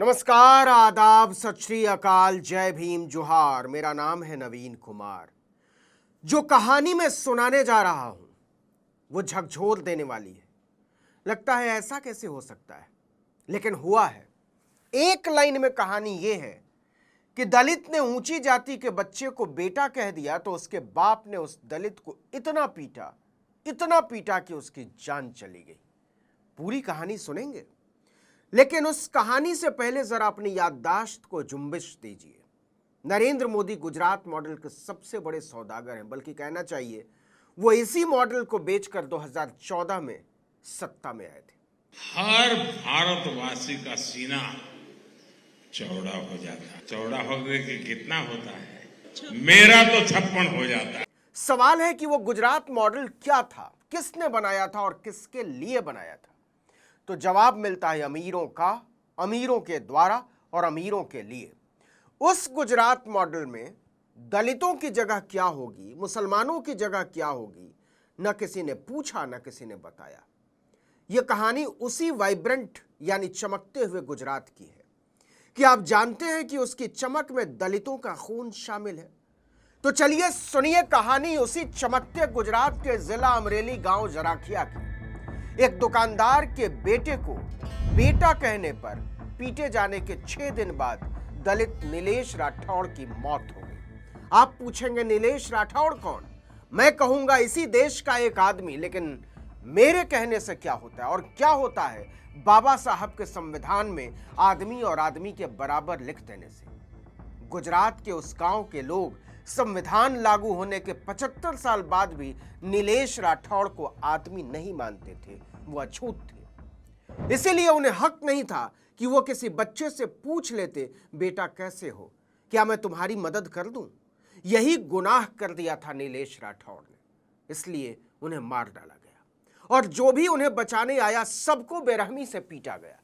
नमस्कार, आदाब, सत श्री अकाल, जय भीम, जोहार। मेरा नाम है नवीन कुमार। जो कहानी मैं सुनाने जा रहा हूं वो झकझोर देने वाली है। लगता है ऐसा कैसे हो सकता है, लेकिन हुआ है। एक लाइन में कहानी यह है कि दलित ने ऊंची जाति के बच्चे को बेटा कह दिया तो उसके बाप ने उस दलित को इतना पीटा कि उसकी जान चली गई। पूरी कहानी सुनेंगे, लेकिन उस कहानी से पहले जरा अपनी याददाश्त को जुम्बिश दीजिए। नरेंद्र मोदी गुजरात मॉडल के सबसे बड़े सौदागर हैं, बल्कि कहना चाहिए वो इसी मॉडल को बेचकर 2014 में सत्ता में आए थे। हर भारतवासी का सीना चौड़ा हो जाता है। चौड़ा होने के कितना होता है? मेरा तो 56 हो जाता है। सवाल है कि वो गुजरात मॉडल क्या था, किसने बनाया था और किसके लिए बनाया था? तो जवाब मिलता है अमीरों का, अमीरों के द्वारा और अमीरों के लिए। उस गुजरात मॉडल में दलितों की जगह क्या होगी, मुसलमानों की जगह क्या होगी, न किसी ने पूछा न किसी ने बताया। यह कहानी उसी वाइब्रेंट यानी चमकते हुए गुजरात की है कि आप जानते हैं कि उसकी चमक में दलितों का खून शामिल है। तो चलिए सुनिए कहानी उसी चमकते गुजरात के जिला अमरेली गांव जराखिया की। एक दुकानदार के बेटे को बेटा कहने पर पीटे जाने के 6 दिन बाद दलित नीलेश राठौड़ की मौत हो गई। आप पूछेंगे नीलेश राठौड़ कौन? मैं कहूंगा इसी देश का एक आदमी। लेकिन मेरे कहने से क्या होता है और क्या होता है बाबा साहब के संविधान में आदमी और आदमी के बराबर लिख देने से? गुजरात के उस गांव के लोग संविधान लागू होने के 75 साल बाद भी नीलेश राठौड़ को आदमी नहीं मानते थे, वो अछूत थे। इसीलिए उन्हें हक नहीं था कि वो किसी बच्चे से पूछ लेते, बेटा कैसे हो, क्या मैं तुम्हारी मदद कर दूं? यही गुनाह कर दिया था नीलेश राठौड़ ने, इसलिए उन्हें मार डाला गया और जो भी उन्हें बचाने आया सबको बेरहमी से पीटा गया।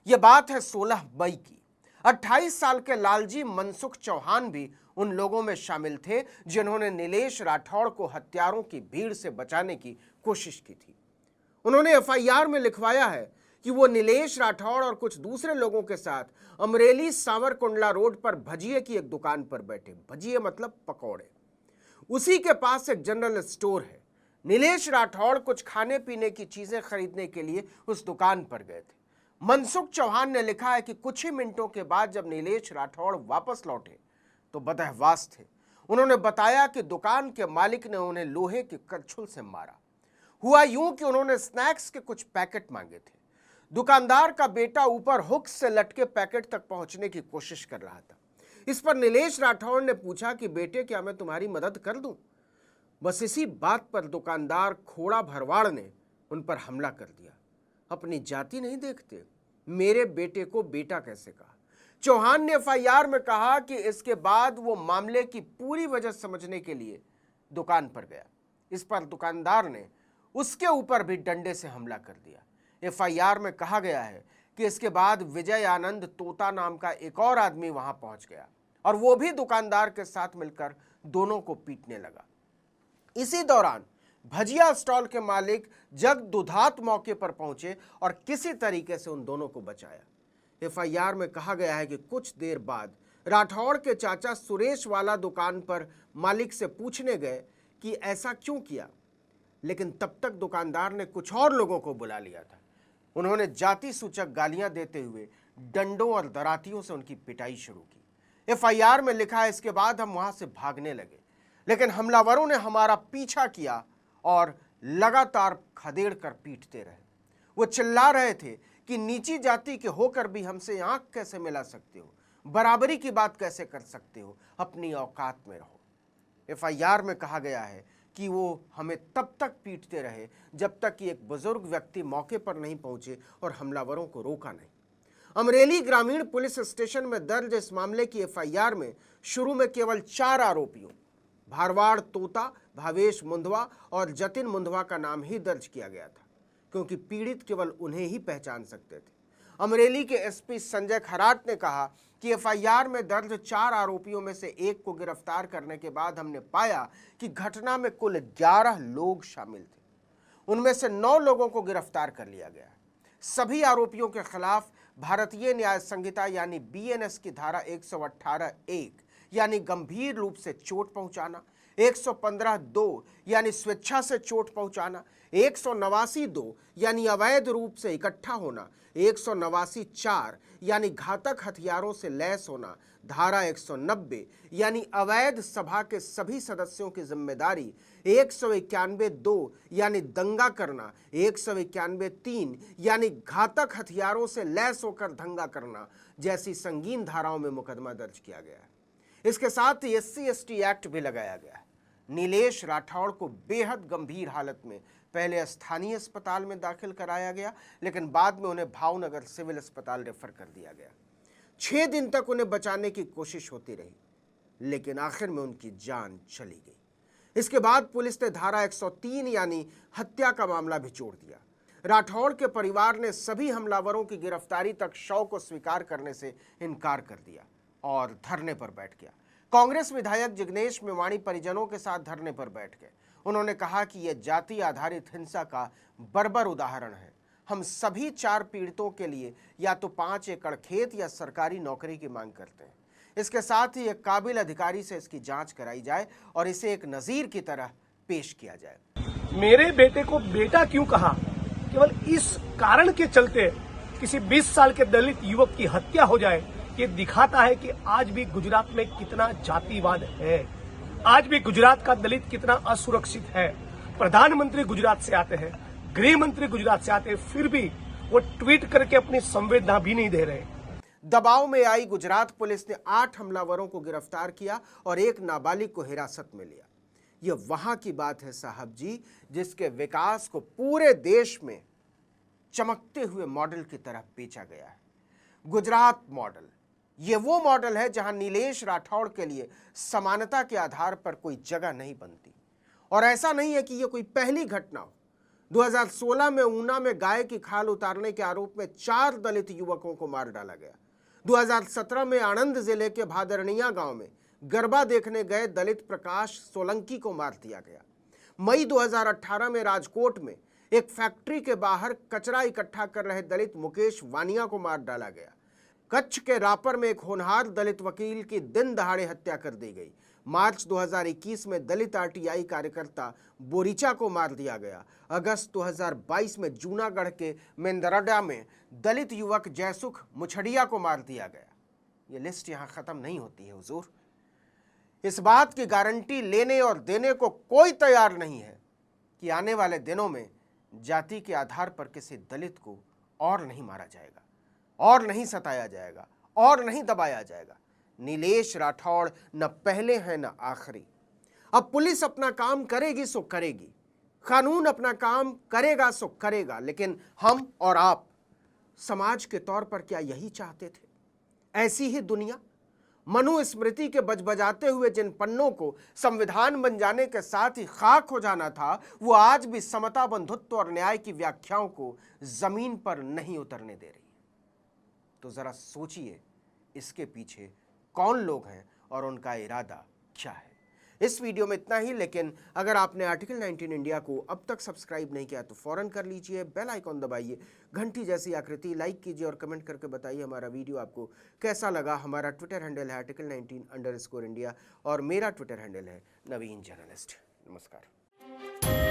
यह बात है 16 मई की। 28 साल के लालजी मनसुख चौहान भी उन लोगों में शामिल थे जिन्होंने नीलेश राठौड़ को हत्यारों की भीड़ से बचाने की कोशिश की थी। उन्होंने एफआईआर में लिखवाया है कि वो नीलेश राठौड़ और कुछ दूसरे लोगों के साथ अमरेली सावरकुंडला रोड पर भजिए की एक दुकान पर बैठे। भजिए मतलब पकौड़े। उसी के पास एक जनरल स्टोर है। नीलेश राठौड़ कुछ खाने पीने की चीजें खरीदने के लिए उस दुकान पर गए थे। मनसुख चौहान ने लिखा है कि कुछ ही मिनटों के बाद जब नीलेश राठौड़ वापस लौटे तो बदहवास थे। उन्होंने बताया कि दुकान के मालिक ने उन्हें लोहे के करछुल से मारा। हुआ यूं कि उन्होंने स्नैक्स के कुछ पैकेट मांगे थे। दुकानदार का बेटा ऊपर हुक से लटके पैकेट तक पहुंचने की कोशिश कर रहा था। इस पर नीलेश राठौड़ ने पूछा कि बेटे क्या मैं तुम्हारी मदद कर दूं? बस इसी बात पर दुकानदार खोड़ा भरवाड़ ने उन पर हमला कर दिया। अपनी जाति नहीं देखते, मेरे बेटे को बेटा कैसे कहा? चौहान ने एफआईआर में कहा कि इसके बाद वो मामले की पूरी वजह समझने के लिए दुकान पर गया। इस पर दुकानदार ने उसके ऊपर भी डंडे से हमला कर दिया। एफआईआर में कहा गया है कि इसके बाद विजय आनंद तोता नाम का एक और आदमी वहां पहुंच गया और वो भी दुकानदार के साथ मिलकर दोनों को पीटने लगा। इसी दौरान भजिया स्टॉल के मालिक जग दुधात मौके पर पहुंचे और किसी तरीके से उन दोनों को बचाया। एफआईआर में कहा गया है कि कुछ देर बाद राठौड़ के चाचा सुरेश वाला दुकान पर मालिक से पूछने गए कि ऐसा क्यों किया, लेकिन तब तक दुकानदार ने कुछ और लोगों को बुला लिया था। उन्होंने जाति सूचक गालियां देते हुए डंडों और दरातियों से उनकी पिटाई शुरू की। एफआईआर में लिखा है इसके बाद हम वहां से भागने लगे, लेकिन हमलावरों ने हमारा पीछा किया और लगातार खदेड़ कर पीटते रहे। वो चिल्ला रहे थे कि नीची जाति के होकर भी हमसे आंख कैसे मिला सकते हो, बराबरी की बात कैसे कर सकते हो, अपनी औकात में रहो। एफआईआर में कहा गया है कि वो हमें तब तक पीटते रहे जब तक कि एक बुजुर्ग व्यक्ति मौके पर नहीं पहुंचे और हमलावरों को रोका नहीं। अमरेली ग्रामीण पुलिस स्टेशन में दर्ज इस मामले की एफआईआर में शुरू में केवल 4 आरोपियों भारवाड़ तोता, भावेश मुंधवा और जतिन मुंधवा का नाम ही दर्ज किया गया था, क्योंकि पीड़ित केवल उन्हें ही पहचान सकते थे। अमरेली के एसपी संजय खराट ने कहा कि एफआईआर में दर्ज 4 आरोपियों में से एक को गिरफ्तार करने के बाद हमने पाया कि घटना में कुल 11 लोग शामिल थे। उनमें से 9 लोगों को गिरफ्तार कर लिया गया। सभी आरोपियों के खिलाफ भारतीय न्याय संहिता यानी बीएनएस की धारा 118(1) यानी गंभीर रूप से चोट पहुंचाना, 115(2) यानी स्वेच्छा से चोट पहुंचाना, 189(2) यानी अवैध रूप से इकट्ठा होना, 189(4) यानी घातक हथियारों से लैस होना, धारा 190 यानी अवैध सभा के सभी सदस्यों की जिम्मेदारी, 191(2) यानी दंगा करना, 191(3) यानी घातक हथियारों से लैस होकर दंगा करना जैसी संगीन धाराओं में मुकदमा दर्ज किया गया है। इसके साथ ही SC/ST एक्ट भी लगाया गया है। नीलेश राठौड़ को बेहद गंभीर हालत में पहले स्थानीय अस्पताल में दाखिल कराया गया, लेकिन बाद में उन्हें भावनगर सिविल अस्पताल रेफर कर दिया गया। 6 दिन तक उन्हें बचाने की कोशिश होती रही, लेकिन आखिर में उनकी जान चली गई। इसके बाद पुलिस ने धारा 103 यानी हत्या का मामला भी जोड़ दिया। राठौड़ के परिवार ने सभी हमलावरों की गिरफ्तारी तक शव को स्वीकार करने से इनकार कर दिया और धरने पर बैठ गया। कांग्रेस विधायक जिग्नेश मेवाणी परिजनों के साथ धरने पर बैठ गए। उन्होंने कहा कि यह जाति आधारित हिंसा का बर्बर उदाहरण है। हम सभी 4 पीड़ितों के लिए या तो 5 एकड़ खेत या सरकारी नौकरी की मांग करते हैं। इसके साथ ही एक काबिल अधिकारी से इसकी जांच कराई जाए और इसे एक नजीर की तरह पेश किया जाए। मेरे बेटे को बेटा क्यों कहा, केवल इस कारण के चलते किसी 20 साल के दलित युवक की हत्या हो जाए, ये दिखाता है कि आज भी गुजरात में कितना जातिवाद है, आज भी गुजरात का दलित कितना असुरक्षित है। प्रधानमंत्री गुजरात से आते हैं, गृह मंत्री गुजरात से आते हैं, फिर भी वो ट्वीट करके अपनी संवेदना भी नहीं दे रहे। दबाव में आई गुजरात पुलिस ने 8 हमलावरों को गिरफ्तार किया और एक नाबालिग को हिरासत में लिया। यह वहां की बात है साहब जी, जिसके विकास को पूरे देश में चमकते हुए मॉडल की तरह बेचा गया है। गुजरात मॉडल, यह वो मॉडल है जहां नीलेश राठौड़ के लिए समानता के आधार पर कोई जगह नहीं बनती। और ऐसा नहीं है कि यह कोई पहली घटना हो। 2016 में ऊना में गाय की खाल उतारने के आरोप में 4 दलित युवकों को मार डाला गया। 2017 में आणंद जिले के भादरनिया गांव में गरबा देखने गए दलित प्रकाश सोलंकी को मार दिया गया। मई 2018 में राजकोट में एक फैक्ट्री के बाहर कचरा इकट्ठा कर रहे दलित मुकेश वानिया को मार डाला गया। कच्छ के रापर में एक होनहार दलित वकील की दिन दहाड़े हत्या कर दी गई। मार्च 2021 में दलित RTI कार्यकर्ता बोरीचा को मार दिया गया। अगस्त 2022 में जूनागढ़ के मेंदरडा में दलित युवक जयसुख मुछड़िया को मार दिया गया। ये लिस्ट यहां खत्म नहीं होती है हुजूर। इस बात की गारंटी लेने और देने को कोई तैयार नहीं है कि आने वाले दिनों में जाति के आधार पर किसी दलित को और नहीं मारा जाएगा, और नहीं सताया जाएगा, और नहीं दबाया जाएगा। नीलेश राठौड़ न पहले हैं न आखिरी। अब पुलिस अपना काम करेगी सो करेगी, कानून अपना काम करेगा सो करेगा, लेकिन हम और आप समाज के तौर पर क्या यही चाहते थे? ऐसी ही दुनिया? मनुस्मृति के बजबजाते हुए जिन पन्नों को संविधान बन जाने के साथ ही खाक हो जाना था, वो आज भी समता, बंधुत्व और न्याय की व्याख्याओं को जमीन पर नहीं उतरने दे रही। तो जरा सोचिए, इसके पीछे कौन लोग हैं और उनका इरादा क्या है। इस वीडियो में इतना ही, लेकिन अगर आपने आर्टिकल 19 इंडिया को अब तक सब्सक्राइब नहीं किया तो फौरन कर लीजिए, बेल आइकॉन दबाइए, घंटी जैसी आकृति लाइक कीजिए और कमेंट करके बताइए हमारा वीडियो आपको कैसा लगा। हमारा ट्विटर हैंडल है article19_India और मेरा ट्विटर हैंडल है नवीन जर्नलिस्ट। नमस्कार।